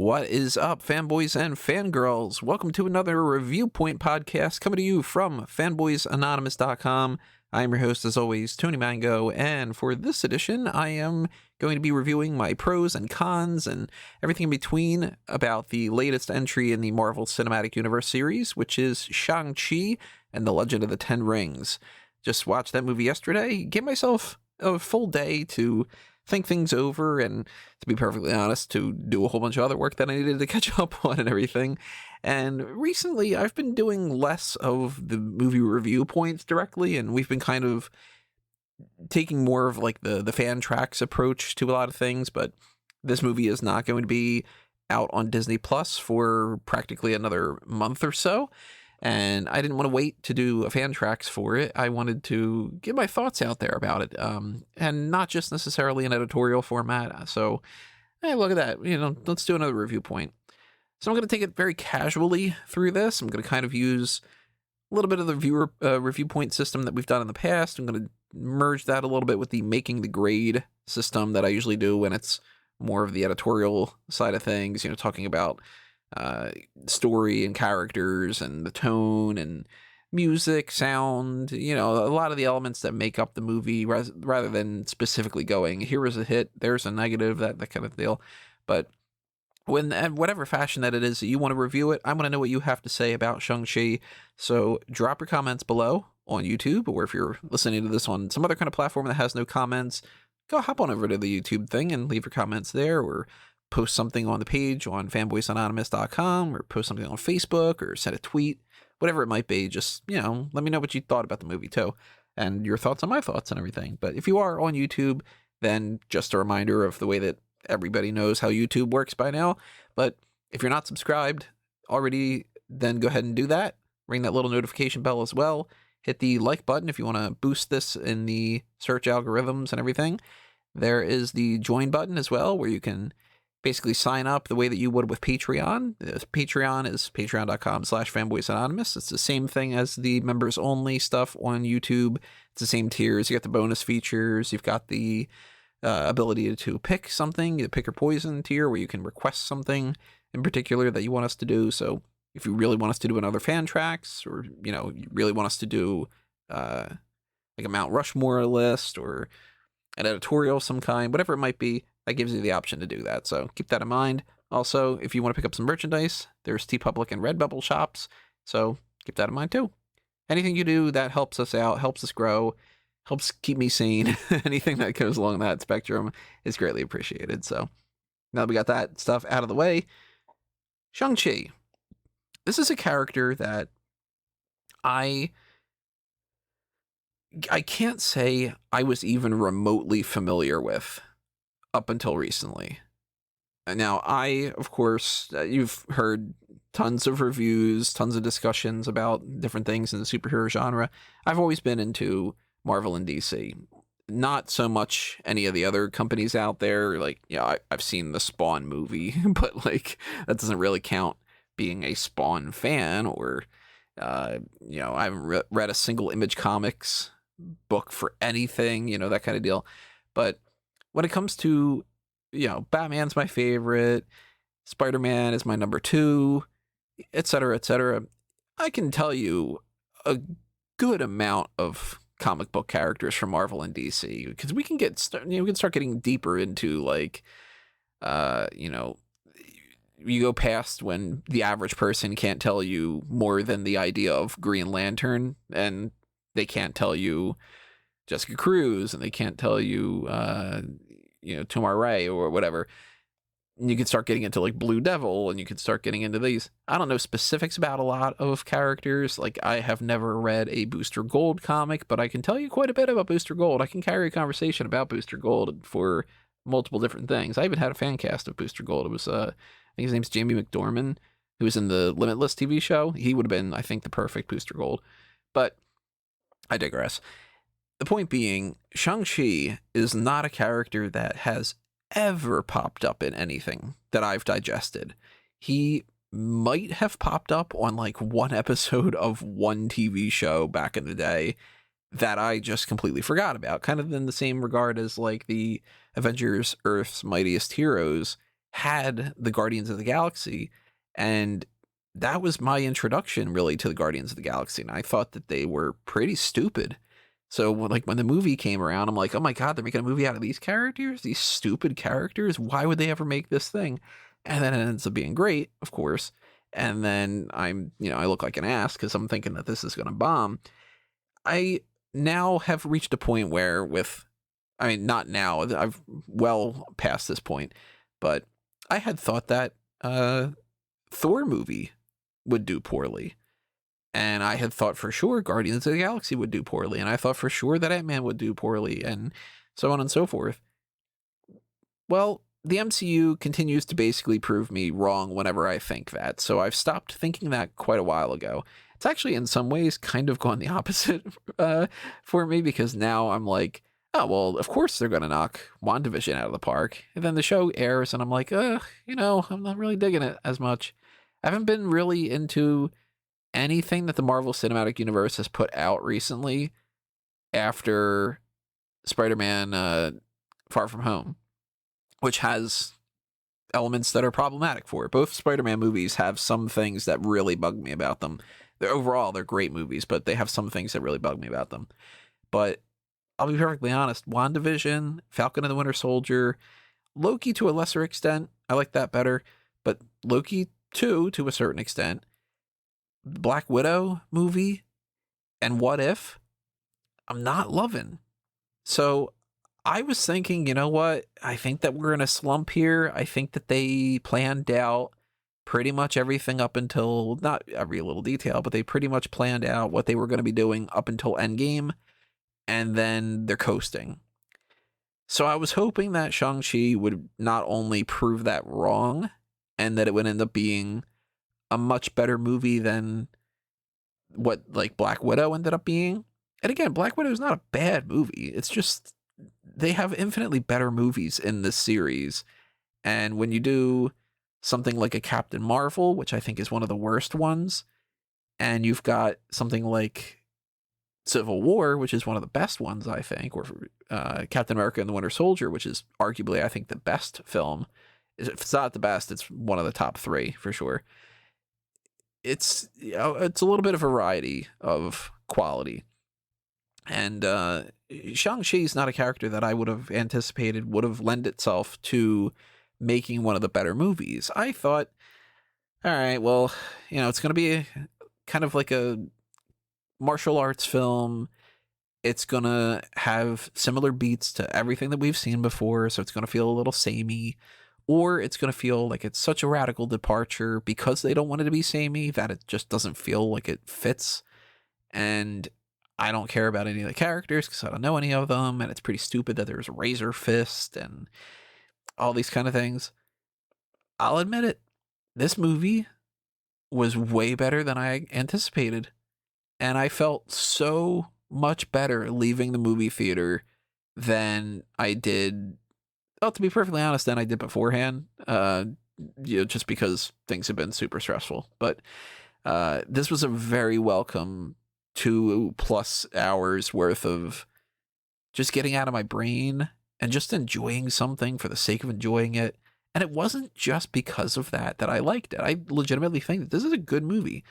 What is up, fanboys and fangirls? Welcome to another Review Point podcast coming to you from fanboysanonymous.com. I am your host, as always, Tony Mango, and for this edition, I am going to be reviewing my pros and cons and everything in between about the latest entry in the Marvel Cinematic Universe series, which is Shang-Chi and the Legend of the Ten Rings. Just watched that movie yesterday, gave myself a full day to think things over and, to be perfectly honest, to do a whole bunch of other work that I needed to catch up on and everything. And recently I've been doing less of the movie review points directly, and we've been kind of taking more of like the fan tracks approach to a lot of things. But this movie is not going to be out on Disney Plus for practically another month or so. And I didn't want to wait to do a fan tracks for it. I wanted to get my thoughts out there about it, and not just necessarily an editorial format. So, hey, look at that. Let's do another review point. So I'm going to take it very casually through this. I'm going to kind of use a little bit of the viewer review point system that we've done in the past. I'm going to merge that a little bit with the making the grade system that I usually do when it's more of the editorial side of things, talking about story and characters and the tone and music, sound, a lot of the elements that make up the movie rather than specifically going, here is a hit, there's a negative, that kind of deal. But whatever fashion that it is that you want to review it, I want to know what you have to say about Shang-Chi. So drop your comments below on YouTube, or if you're listening to this on some other kind of platform that has no comments, go hop on over to the YouTube thing and leave your comments there, or post something on the page on fanboysanonymous.com, or post something on Facebook, or send a tweet, whatever it might be. Just, let me know what you thought about the movie too, and your thoughts on my thoughts and everything. But if you are on YouTube, then just a reminder of the way that everybody knows how YouTube works by now. But if you're not subscribed already, then go ahead and do that. Ring that little notification bell as well. Hit the like button if you want to boost this in the search algorithms and everything. There is the join button as well, where you can basically sign up the way that you would with Patreon. Patreon is patreon.com/fanboysanonymous. It's the same thing as the members only stuff on YouTube. It's the same tiers. You got the bonus features. You've got the ability to pick something, the pick or poison tier, where you can request something in particular that you want us to do. So if you really want us to do another fan tracks, or, you really want us to do like a Mount Rushmore list or an editorial of some kind, whatever it might be, that gives you the option to do that. So keep that in mind. Also, if you want to pick up some merchandise, there's TeePublic and Redbubble shops. So keep that in mind too. Anything you do that helps us out, helps us grow, helps keep me sane. Anything that goes along that spectrum is greatly appreciated. So now that we got that stuff out of the way, Shang-Chi. This is a character that I can't say I was even remotely familiar with up until recently. Now, of course, you've heard tons of reviews, tons of discussions about different things in the superhero genre. I've always been into Marvel and DC. Not so much any of the other companies out there. Like, I've seen the Spawn movie, but that doesn't really count being a Spawn fan, or, I haven't read a single Image Comics book for anything, that kind of deal. But when it comes to, Batman's my favorite, Spider-Man is my number 2, etc., etc., I can tell you a good amount of comic book characters from Marvel and DC, because we can start getting deeper into you go past when the average person can't tell you more than the idea of Green Lantern, and they can't tell you Jessica Cruz, and they can't tell you, Tomar Ray or whatever. And you can start getting into Blue Devil, and you can start getting into these. I don't know specifics about a lot of characters. I have never read a Booster Gold comic, but I can tell you quite a bit about Booster Gold. I can carry a conversation about Booster Gold for multiple different things. I even had a fan cast of Booster Gold. It was, I think his name's Jamie McDorman, who was in the Limitless TV show. He would have been, I think, the perfect Booster Gold. But I digress. The point being, Shang-Chi is not a character that has ever popped up in anything that I've digested. He might have popped up on one episode of one TV show back in the day that I just completely forgot about, kind of in the same regard as the Avengers Earth's Mightiest Heroes. had the Guardians of the Galaxy, and that was my introduction really to the Guardians of the Galaxy, and I thought that they were pretty stupid. So when the movie came around, I'm like, oh my God, they're making a movie out of these characters, these stupid characters. Why would they ever make this thing? And then it ends up being great, of course. And then I look like an ass because I'm thinking that this is going to bomb. I now have reached a point where not now, I've well past this point, but I had thought that Thor movie would do poorly. And I had thought for sure Guardians of the Galaxy would do poorly. And I thought for sure that Ant-Man would do poorly, and so on and so forth. Well, the MCU continues to basically prove me wrong whenever I think that. So I've stopped thinking that quite a while ago. It's actually in some ways kind of gone the opposite for me, because now I'm like, oh, well, of course they're going to knock WandaVision out of the park. And then the show airs and I'm like, I'm not really digging it as much. I haven't been really into anything that the Marvel Cinematic Universe has put out recently after Spider-Man Far From Home, which has elements that are problematic for it. Both Spider-Man movies have some things that really bug me about them. They're great movies, but they have some things that really bug me about them. But I'll be perfectly honest, WandaVision, Falcon and the Winter Soldier, Loki to a lesser extent, I like that better, but Loki 2 to a certain extent, Black Widow movie, and What If, I'm not loving. So I was thinking, you know what? I think that we're in a slump here. I think that they planned out pretty much everything up until, not every little detail, but they pretty much planned out what they were going to be doing up until Endgame, and then they're coasting. So I was hoping that Shang-Chi would not only prove that wrong, and that it would end up being a much better movie than what Black Widow ended up being. And again, Black Widow is not a bad movie. It's just they have infinitely better movies in this series. And when you do something like a Captain Marvel, which I think is one of the worst ones, and you've got something like Civil War, which is one of the best ones, I think, or Captain America and the Winter Soldier, which is arguably, I think, the best film. If it's not the best, it's one of the top 3 for sure. It's a little bit of variety of quality. And Shang-Chi is not a character that I would have anticipated would have lent itself to making one of the better movies. I thought, all right, well, it's going to be kind of like a martial arts film. It's going to have similar beats to everything that we've seen before, so it's going to feel a little samey. Or it's going to feel like it's such a radical departure because they don't want it to be samey that it just doesn't feel like it fits. And I don't care about any of the characters because I don't know any of them. And it's pretty stupid that there's Razor Fist and all these kind of things. I'll admit it. This movie was way better than I anticipated. And I felt so much better leaving the movie theater than I did. Well, to be perfectly honest, than I did beforehand, just because things have been super stressful. But this was a very welcome 2+ hours worth of just getting out of my brain and just enjoying something for the sake of enjoying it. And it wasn't just because of that I liked it. I legitimately think that this is a good movie.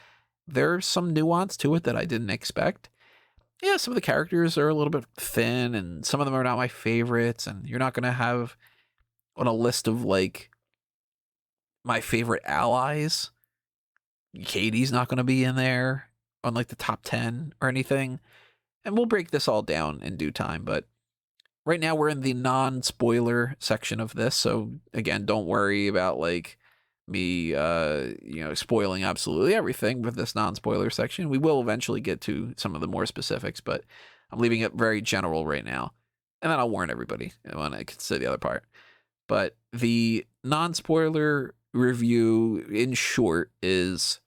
There's some nuance to it that I didn't expect. Yeah, some of the characters are a little bit thin, and some of them are not my favorites, and you're not going to have on a list of my favorite allies. Katy's not going to be in there on the top 10 or anything. And we'll break this all down in due time, but right now we're in the non-spoiler section of this. So again, don't worry about me spoiling absolutely everything with this non-spoiler section. We will eventually get to some of the more specifics, but I'm leaving it very general right now. And then I'll warn everybody when I can say the other part. But the non-spoiler review, in short, is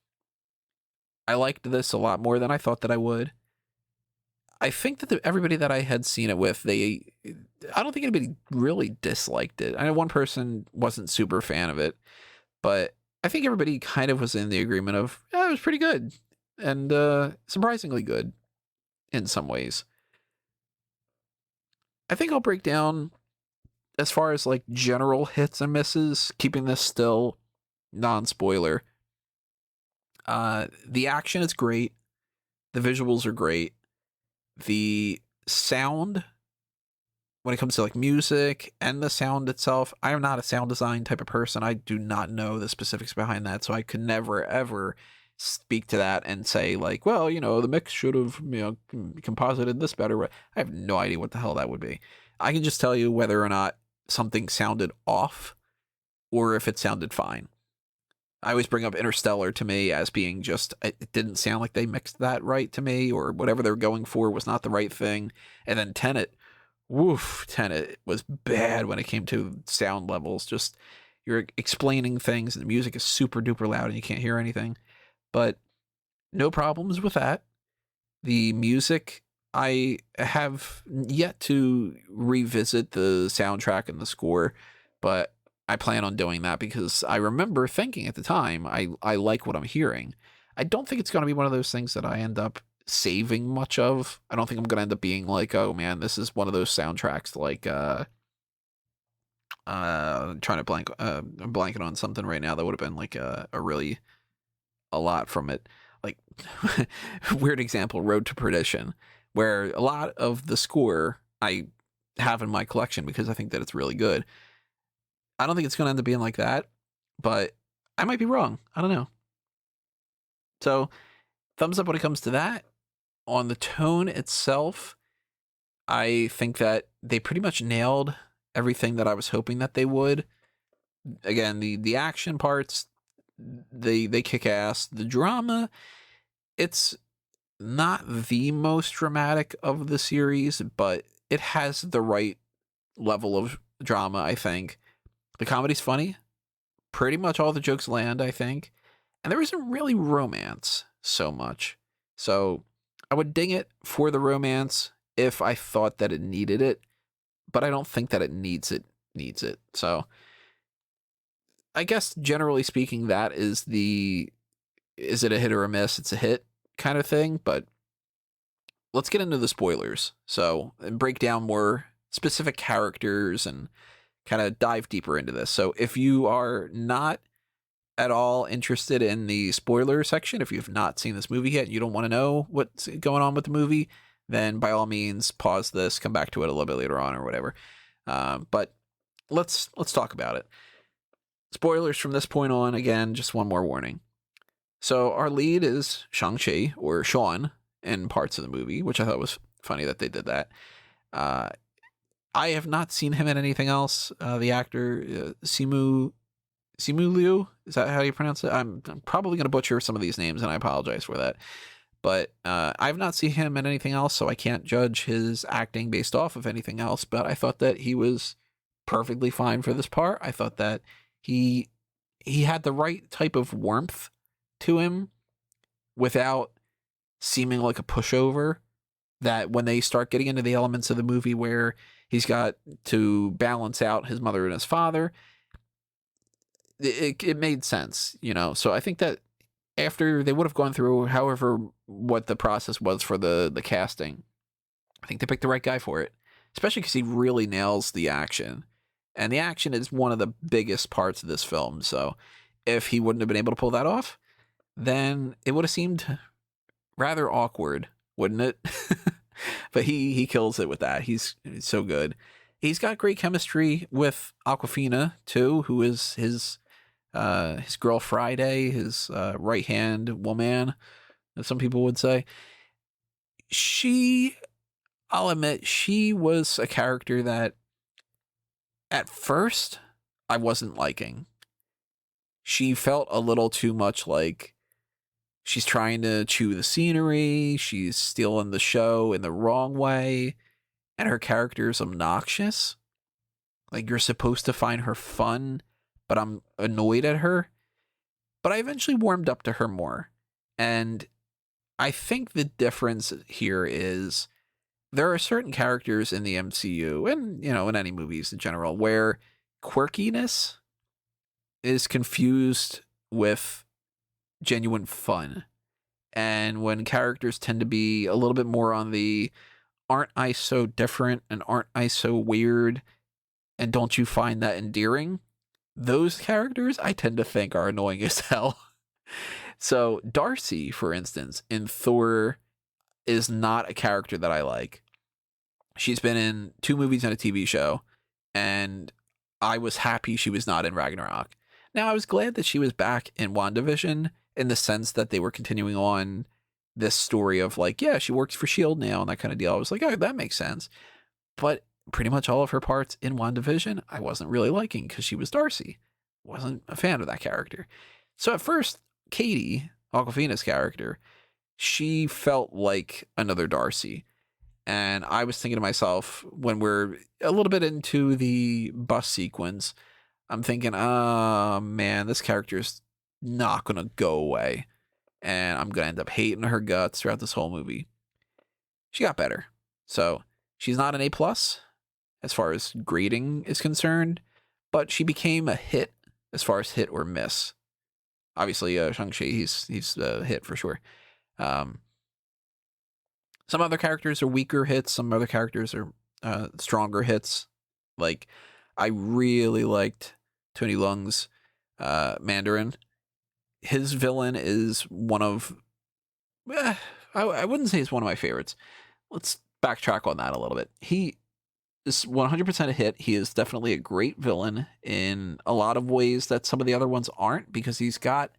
I liked this a lot more than I thought that I would. I think that everybody that I had seen it with, I don't think anybody really disliked it. I know one person wasn't super fan of it, but I think everybody kind of was in the agreement of, it was pretty good and surprisingly good in some ways. I think I'll break down as far as like general hits and misses, keeping this still non-spoiler, the action is great. The visuals are great. The sound, when it comes to like music and the sound itself, I am not a sound design type of person. I do not know the specifics behind that, so I could never ever speak to that and say like, well, the mix should have, composited this better. I have no idea what the hell that would be. I can just tell you whether or not something sounded off or if it sounded fine. I always bring up Interstellar to me as being just, it didn't sound like they mixed that right to me, or whatever they're going for was not the right thing. And then Tenet was bad when it came to sound levels. Just, you're explaining things and the music is super duper loud and you can't hear anything. But no problems with that. The music, I have yet to revisit the soundtrack and the score, but I plan on doing that because I remember thinking at the time, I like what I'm hearing. I don't think it's going to be one of those things that I end up saving much of. I don't think I'm going to end up being like, oh man, this is one of those soundtracks like, trying to I'm blanking on something right now that would have been like a lot from it. Like, weird example, Road to Perdition, where a lot of the score I have in my collection because I think that it's really good. I don't think it's going to end up being like that, but I might be wrong. I don't know. So, thumbs up when it comes to that. On the tone itself, I think that they pretty much nailed everything that I was hoping that they would. Again, the action parts, they kick ass. The drama, it's not the most dramatic of the series, but it has the right level of drama, I think. The comedy's funny. Pretty much all the jokes land, I think. And there isn't really romance so much. So I would ding it for the romance if I thought that it needed it. But I don't think that it needs it. So I guess generally speaking, that is is it a hit or a miss? It's a hit kind of thing. But let's get into the spoilers. So, and break down more specific characters and kind of dive deeper into this. So if you are not at all interested in the spoiler section, if you've not seen this movie yet, you don't want to know what's going on with the movie, then by all means pause this, come back to it a little bit later on or whatever. But let's talk about it. Spoilers from this point on. Again, just one more warning. So our lead is Shang-Chi, or Shaun, in parts of the movie, which I thought was funny that they did that. I have not seen him in anything else. The actor, Simu Liu, is that how you pronounce it? I'm probably going to butcher some of these names, and I apologize for that. But I've not seen him in anything else, so I can't judge his acting based off of anything else. But I thought that he was perfectly fine for this part. I thought that he had the right type of warmth to him without seeming like a pushover. That when they start getting into the elements of the movie where he's got to balance out his mother and his father, it made sense, So I think that after they would have gone through what the process was for the casting, I think they picked the right guy for it, especially because he really nails the action. And the action is one of the biggest parts of this film. So if he wouldn't have been able to pull that off, then it would have seemed rather awkward, wouldn't it? But he kills it with that. He's so good. He's got great chemistry with Awkwafina too, who is his girl Friday, his right hand woman, as some people would say. I'll admit, she was a character that at first I wasn't liking. She felt a little too much like she's trying to chew the scenery. She's stealing the show in the wrong way. And her character is obnoxious. Like, you're supposed to find her fun, but I'm annoyed at her. But I eventually warmed up to her more. And I think the difference here is there are certain characters in the MCU and, in any movies in general where quirkiness is confused with genuine fun. And when characters tend to be a little bit more on the aren't I so different and aren't I so weird, and don't you find that endearing? Those characters I tend to think are annoying as hell. So Darcy, for instance, in Thor is not a character that I like. She's been in 2 movies and a TV show, and I was happy she was not in Ragnarok. Now, I was glad that she was back in WandaVision in the sense that they were continuing on this story of like, yeah, she works for S.H.I.E.L.D. now and that kind of deal. I was like, oh, that makes sense. But pretty much all of her parts in WandaVision, I wasn't really liking because she was Darcy. Wasn't a fan of that character. So at first, Katy, Awkwafina's character, she felt like another Darcy. And I was thinking to myself, when we're a little bit into the bus sequence, I'm thinking, oh man, this character's not going to go away. And I'm going to end up hating her guts throughout this whole movie. She got better. So she's not an A+ as far as grading is concerned, but she became a hit as far as hit or miss. Obviously, Shang-Chi, he's a hit for sure. Some other characters are weaker hits. Some other characters are stronger hits. Like, I really liked Tony Leung's Mandarin. His villain is one of... I wouldn't say he's one of my favorites. Let's backtrack on that a little bit. He is 100% a hit. He is definitely a great villain in a lot of ways that some of the other ones aren't, because he's got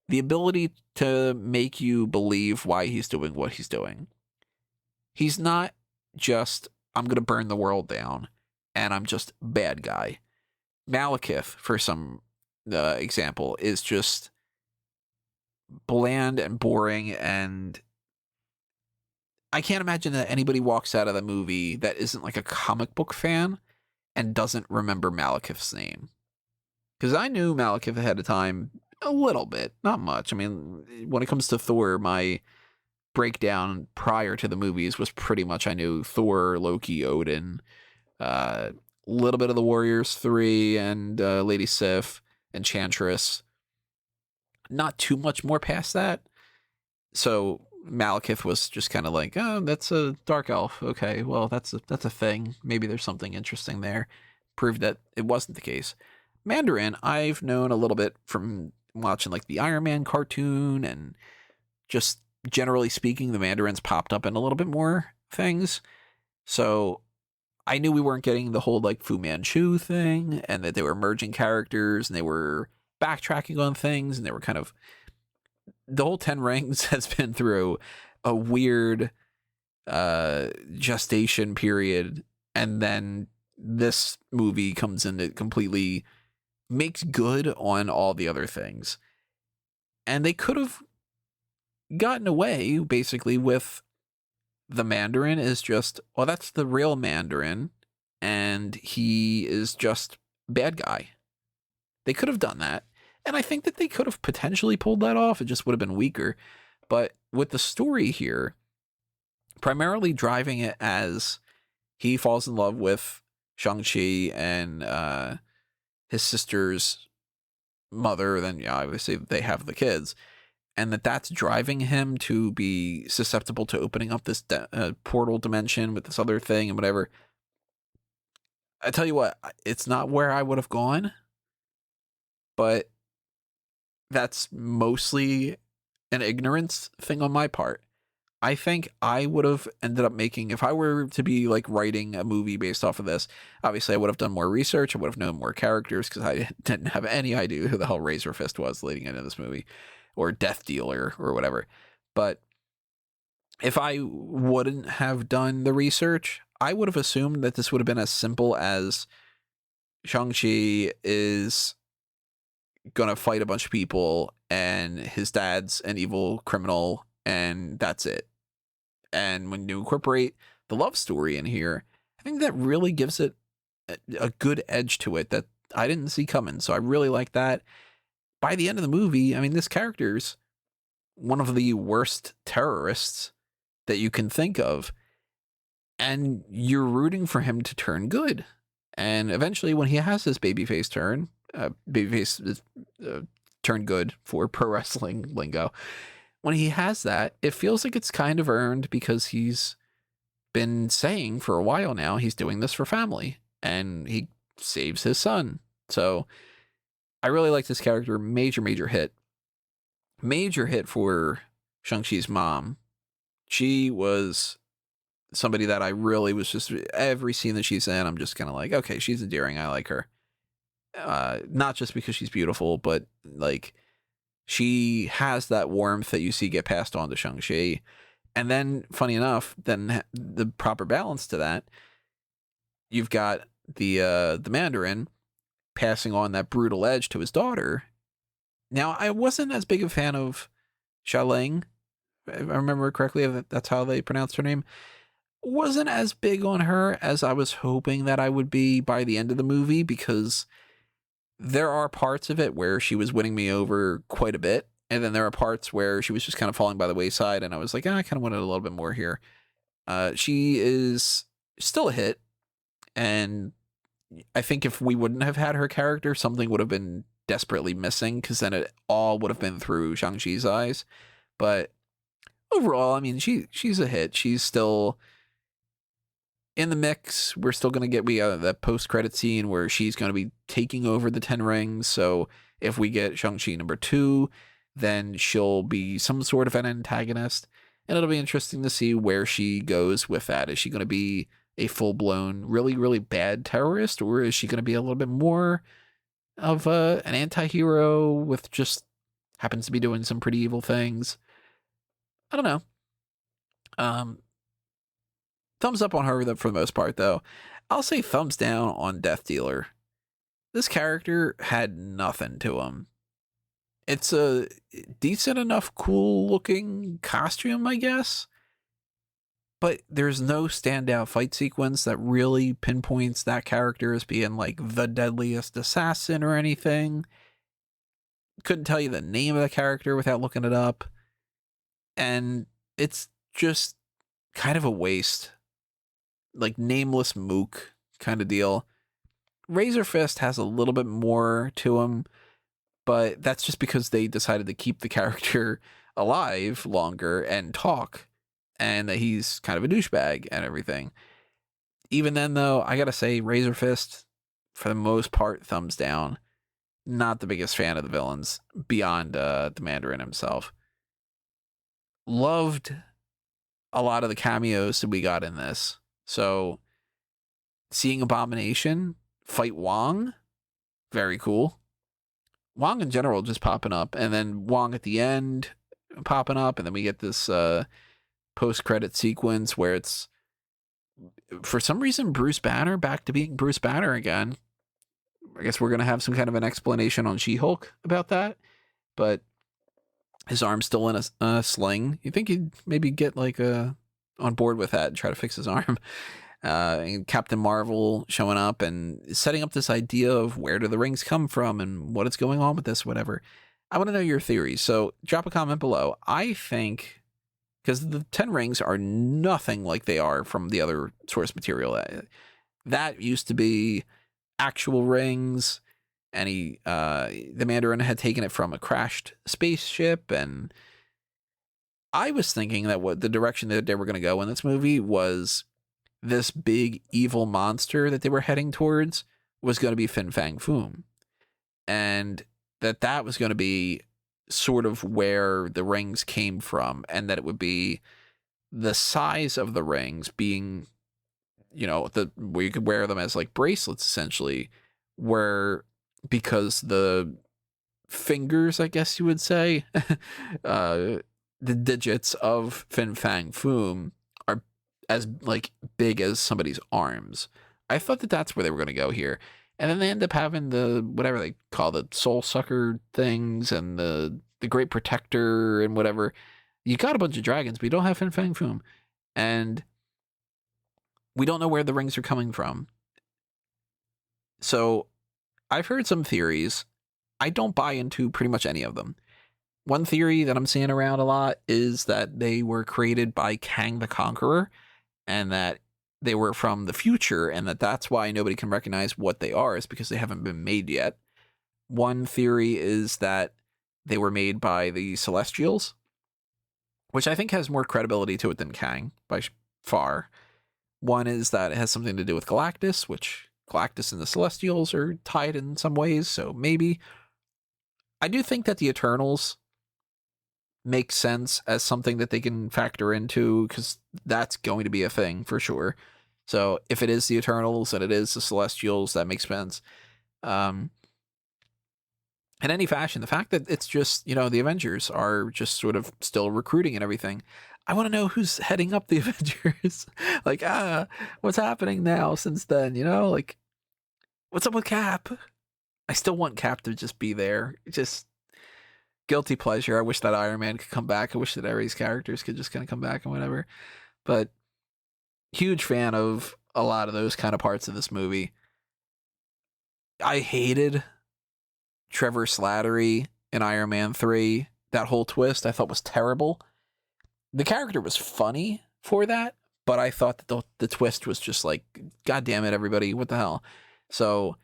the ability to make you believe why he's doing what he's doing. He's not just, I'm going to burn the world down, and I'm just bad guy. Malekith, for some example, is just bland and boring, and I can't imagine that anybody walks out of the movie that isn't like a comic book fan and doesn't remember Malekith's name. Because I knew Malekith ahead of time a little bit, not much. I mean, when it comes to Thor, my breakdown prior to the movies was pretty much I knew Thor, Loki, Odin, a little bit of the Warriors 3 and Lady Sif, Enchantress. Not too much more past that. So Malekith was just kind of like, oh, that's a dark elf. Okay, well, that's a thing. Maybe there's something interesting there. Proved that it wasn't the case. Mandarin, I've known a little bit from watching like the Iron Man cartoon, and just generally speaking, the Mandarins popped up in a little bit more things. So I knew we weren't getting the whole like Fu Manchu thing, and that they were merging characters and they were backtracking on things, and they were kind of, the whole 10 Rings has been through a weird gestation period, and then this movie comes in to completely makes good on all the other things. And they could have gotten away basically with the Mandarin is just, well, that's the real Mandarin, and he is just bad guy. They could have done that. And I think that they could have potentially pulled that off. It just would have been weaker. But with the story here, primarily driving it as he falls in love with Shang-Chi and his sister's mother, then yeah, obviously they have the kids, and that's driving him to be susceptible to opening up this portal dimension with this other thing and whatever. I tell you what, it's not where I would have gone, but that's mostly an ignorance thing on my part. I think I would have ended up making, if I were to be like writing a movie based off of this, obviously I would have done more research. I would have known more characters, because I didn't have any idea who the hell Razor Fist was leading into this movie, or Death Dealer or whatever. But if I wouldn't have done the research, I would have assumed that this would have been as simple as Shang-Chi is gonna fight a bunch of people and his dad's an evil criminal, and that's it. And when you incorporate the love story in here, I think that really gives it a good edge to it that I didn't see coming. So I really like that. By the end of the movie, I mean, this character's one of the worst terrorists that you can think of, and you're rooting for him to turn good. And eventually, when he has his babyface turn, babyface is turn good for pro wrestling lingo. When he has that, it feels like it's kind of earned, because he's been saying for a while now he's doing this for family. And he saves his son. So I really like this character. Major hit. Major hit for Shang-Chi's mom. She was somebody that I really was just, every scene that she's in, I'm just kind of like, okay, she's endearing. I like her. Not just because she's beautiful, but like she has that warmth that you see get passed on to Shang-Chi. And then, funny enough, then the proper balance to that, you've got the Mandarin passing on that brutal edge to his daughter. Now, I wasn't as big a fan of Xialing, if I remember correctly, that's how they pronounced her name. Wasn't as big on her as I was hoping that I would be by the end of the movie, because there are parts of it where she was winning me over quite a bit, and then there are parts where she was just kind of falling by the wayside, and I was like, I kind of wanted a little bit more here. She is still a hit, and I think if we wouldn't have had her character, something would have been desperately missing, because then it all would have been through Shang-Chi's eyes. But overall, I mean, she's a hit. She's still in the mix. We're still going to get that post-credit scene where she's going to be taking over the 10 rings. So if we get Shang-Chi number 2, then she'll be some sort of an antagonist. And it'll be interesting to see where she goes with that. Is she going to be a full-blown, really, really bad terrorist? Or is she going to be a little bit more of an anti-hero with just happens to be doing some pretty evil things? I don't know. Thumbs up on her for the most part, though. I'll say thumbs down on Death Dealer. This character had nothing to him. It's a decent enough, cool-looking costume, I guess. But there's no standout fight sequence that really pinpoints that character as being, like, the deadliest assassin or anything. Couldn't tell you the name of the character without looking it up. And it's just kind of a waste. Like, nameless mook kind of deal. Razor Fist has a little bit more to him, but that's just because they decided to keep the character alive longer and talk, and that he's kind of a douchebag and everything. Even then, though, I gotta say, Razor Fist, for the most part, thumbs down. Not the biggest fan of the villains, beyond the Mandarin himself. Loved a lot of the cameos that we got in this. So, seeing Abomination fight Wong, very cool. Wong in general just popping up, and then Wong at the end popping up, and then we get this post-credit sequence where it's, for some reason, Bruce Banner back to being Bruce Banner again. I guess we're going to have some kind of an explanation on She-Hulk about that, but his arm's still in a sling. You think he'd maybe get like on board with that and try to fix his arm. And Captain Marvel showing up and setting up this idea of where do the rings come from and what is going on with this, whatever. I want to know your theories. So drop a comment below. I think, because the 10 rings are nothing like they are from the other source material. That used to be actual rings, and the Mandarin had taken it from a crashed spaceship, and I was thinking that what the direction that they were going to go in this movie was this big evil monster that they were heading towards was going to be Fin Fang Foom, and that was going to be sort of where the rings came from, and that it would be the size of the rings being, where you could wear them as like bracelets, essentially, where, because the fingers, I guess you would say, the digits of Fin Fang Foom are as like big as somebody's arms. I thought that that's where they were going to go here. And then they end up having the, whatever they call the soul sucker things, and the great protector and whatever. You got a bunch of dragons, but you don't have Fin Fang Foom. And we don't know where the rings are coming from. So I've heard some theories. I don't buy into pretty much any of them. One theory that I'm seeing around a lot is that they were created by Kang the Conqueror, and that they were from the future, and that's why nobody can recognize what they are, is because they haven't been made yet. One theory is that they were made by the Celestials, which I think has more credibility to it than Kang by far. One is that it has something to do with Galactus, which Galactus and the Celestials are tied in some ways, so maybe. I do think that the Eternals make sense as something that they can factor into, because that's going to be a thing for sure. So if it is the Eternals and it is the Celestials, that makes sense. In any fashion, the fact that it's just, the Avengers are just sort of still recruiting and everything. I want to know who's heading up the Avengers. Like, what's happening now since then, like, what's up with Cap? I still want Cap to just be there. Just guilty pleasure. I wish that Iron Man could come back. I wish that Ares characters could just kind of come back and whatever. But huge fan of a lot of those kind of parts of this movie. I hated Trevor Slattery in Iron Man 3. That whole twist I thought was terrible. The character was funny for that, but I thought that the twist was just like, God damn it, everybody, what the hell? So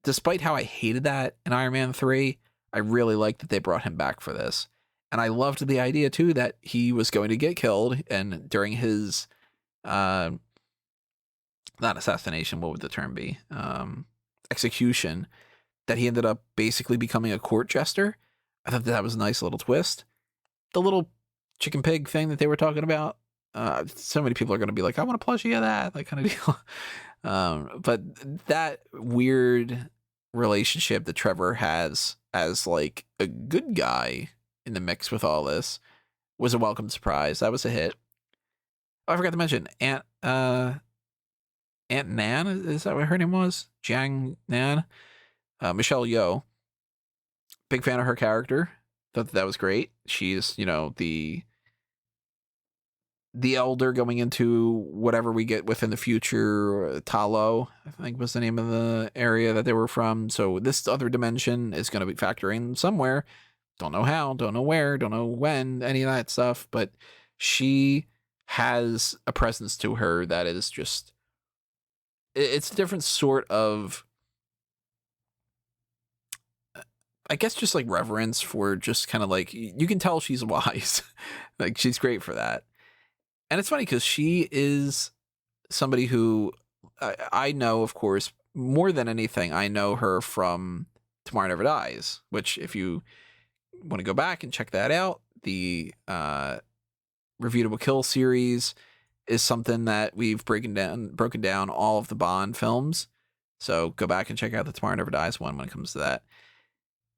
despite how I hated that in Iron Man 3, I really liked that they brought him back for this. And I loved the idea, too, that he was going to get killed, and during his, not assassination, what would the term be? Execution, that he ended up basically becoming a court jester. I thought that was a nice little twist. The little chicken pig thing that they were talking about, so many people are going to be like, I want a plushie of that kind of deal. But that weird relationship that Trevor has as like a good guy in the mix with all this was a welcome surprise. That was a hit. Oh, I forgot to mention Aunt Nan, is that what her name was? Zhang Nan? Michelle Yeoh. Big fan of her character. Thought that was great. She's, the elder going into whatever we get within the future. Talo, I think, was the name of the area that they were from. So this other dimension is going to be factoring somewhere. Don't know how, don't know where, don't know when, any of that stuff. But she has a presence to her that is just, it's a different sort of, I guess, just like reverence for just kind of like, you can tell she's wise. Like, she's great for that. And it's funny because she is somebody who I know, of course, more than anything, I know her from Tomorrow Never Dies, which if you want to go back and check that out, the Review to a Kill series is something that we've broken down all of the Bond films. So go back and check out the Tomorrow Never Dies one when it comes to that.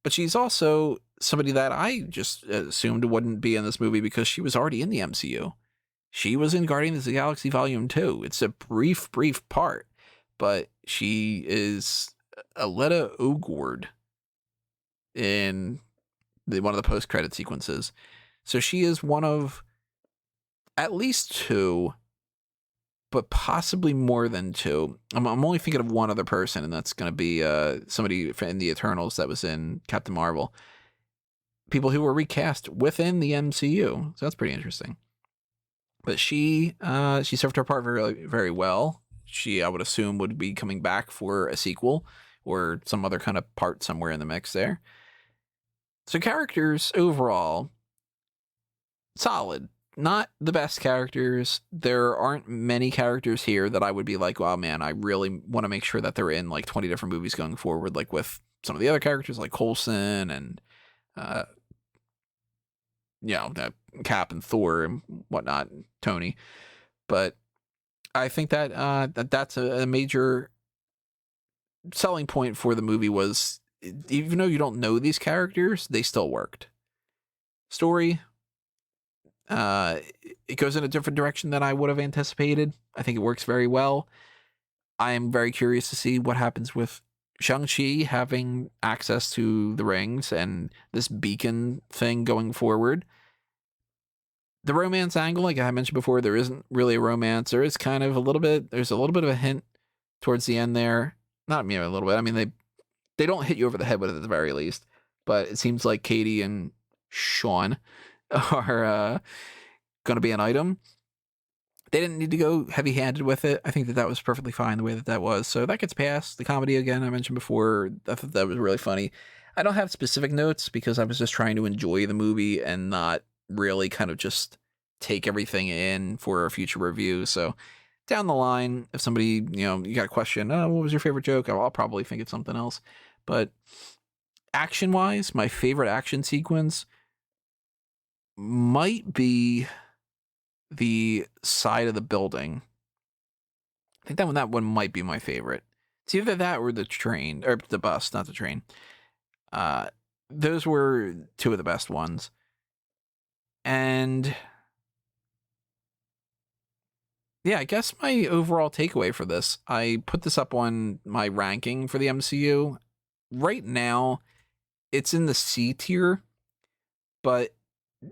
But she's also somebody that I just assumed wouldn't be in this movie because she was already in the MCU. She was in Guardians of the Galaxy Volume 2. It's a brief part, but she is Aletta Ogord in one of the post-credit sequences. So she is one of at least two, but possibly more than two. I'm only thinking of one other person, and that's going to be somebody in the Eternals that was in Captain Marvel. People who were recast within the MCU. So that's pretty interesting. But she served her part very, very well. She, I would assume, would be coming back for a sequel or some other kind of part somewhere in the mix there. So characters overall, solid. Not the best characters. There aren't many characters here that I would be like, wow, man, I really want to make sure that they're in like 20 different movies going forward, like with some of the other characters like Coulson and that Cap and Thor and whatnot, and Tony. But I think that that's a major selling point for the movie was, even though you don't know these characters, they still worked. Story, it goes in a different direction than I would have anticipated. I think it works very well. I am very curious to see what happens with Shang-Chi having access to the rings and this beacon thing going forward. The romance angle, like I mentioned before, there isn't really a romance. There is kind of there's a little bit of a hint towards the end there. Not a little bit. I mean, they don't hit you over the head with it at the very least, but it seems like Katy and Shaun are going to be an item. They didn't need to go heavy-handed with it. I think that was perfectly fine the way that was. So that gets past. The comedy, again, I mentioned before, I thought that was really funny. I don't have specific notes because I was just trying to enjoy the movie and not really kind of just take everything in for a future review. So down the line, if somebody, you got a question, oh, what was your favorite joke? I'll probably think of something else. But action-wise, my favorite action sequence might be the side of the building. I think that one might be my favorite. It's either that or the train, or the bus, not the train. Those were two of the best ones. And yeah, I guess my overall takeaway for this, I put this up on my ranking for the MCU. Right now, it's in the C tier, but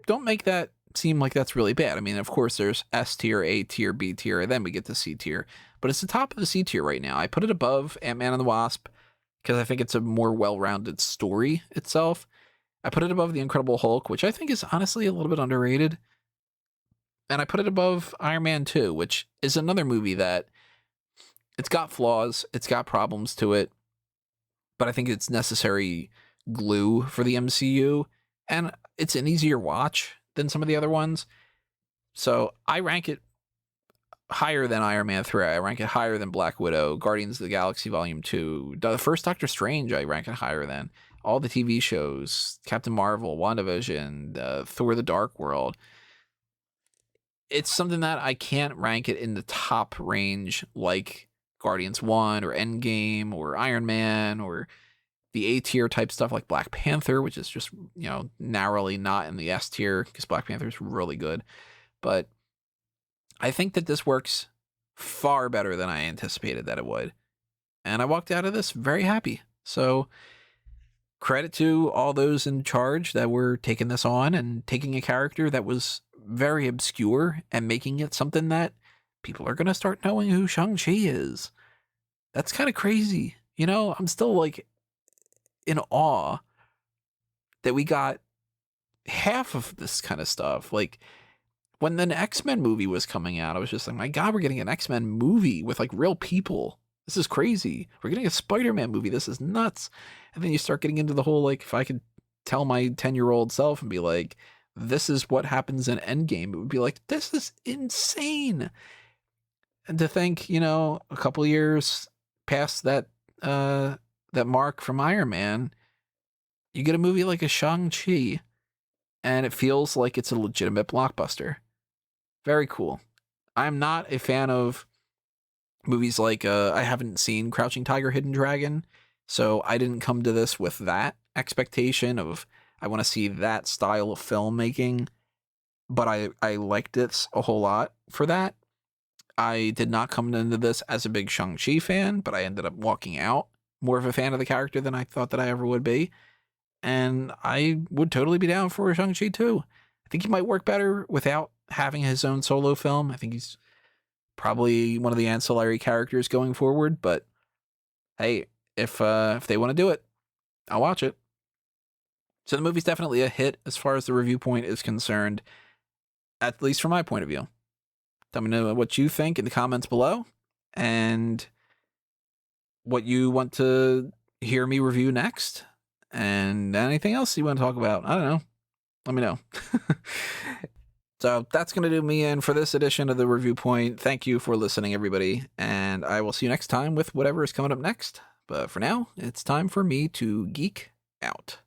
don't make that seem like that's really bad. I mean, of course, there's S tier, A tier, B tier, and then we get to C tier. But it's the top of the C tier right now. I put it above Ant-Man and the Wasp because I think it's a more well-rounded story itself. I put it above The Incredible Hulk, which I think is honestly a little bit underrated. And I put it above Iron Man 2, which is another movie that it's got flaws, it's got problems to it, but I think it's necessary glue for the MCU, and it's an easier watch than some of the other ones. So I rank it higher than Iron Man 3. I rank it higher than Black Widow, Guardians of the Galaxy Volume 2. The first Doctor Strange, I rank it higher than. All the TV shows, Captain Marvel, WandaVision, Thor the Dark World. It's something that I can't rank it in the top range like Guardians 1 or Endgame or Iron Man or the A tier type stuff like Black Panther, which is just, narrowly not in the S tier because Black Panther is really good. But I think that this works far better than I anticipated that it would. And I walked out of this very happy. So credit to all those in charge that were taking this on and taking a character that was very obscure and making it something that people are going to start knowing who Shang-Chi is. That's kind of crazy. I'm still like in awe that we got half of this kind of stuff. Like when the X-Men movie was coming out, I was just like, my God, we're getting an X-Men movie with like real people. This is crazy. We're getting a Spider-Man movie. This is nuts. And then you start getting into the whole, like, if I could tell my 10-year-old self and be like, this is what happens in Endgame, it would be like, this is insane. And to think, a couple years past that mark from Iron Man, you get a movie like a Shang-Chi, and it feels like it's a legitimate blockbuster. Very cool. I'm not a fan of movies like, I haven't seen Crouching Tiger, Hidden Dragon, so I didn't come to this with that expectation of, I want to see that style of filmmaking, but I liked this a whole lot for that. I did not come into this as a big Shang-Chi fan, but I ended up walking out more of a fan of the character than I thought that I ever would be, and I would totally be down for Shang-Chi too. I think he might work better without having his own solo film. I think he's probably one of the ancillary characters going forward, but hey, if they want to do it, I'll watch it. So the movie's definitely a hit as far as the review point is concerned, at least from my point of view. Tell me know what you think in the comments below, and what you want to hear me review next, and anything else you want to talk about. I don't know. Let me know. So that's going to do me in for this edition of the Review Point. Thank you for listening, everybody, and I will see you next time with whatever is coming up next. But for now, it's time for me to geek out.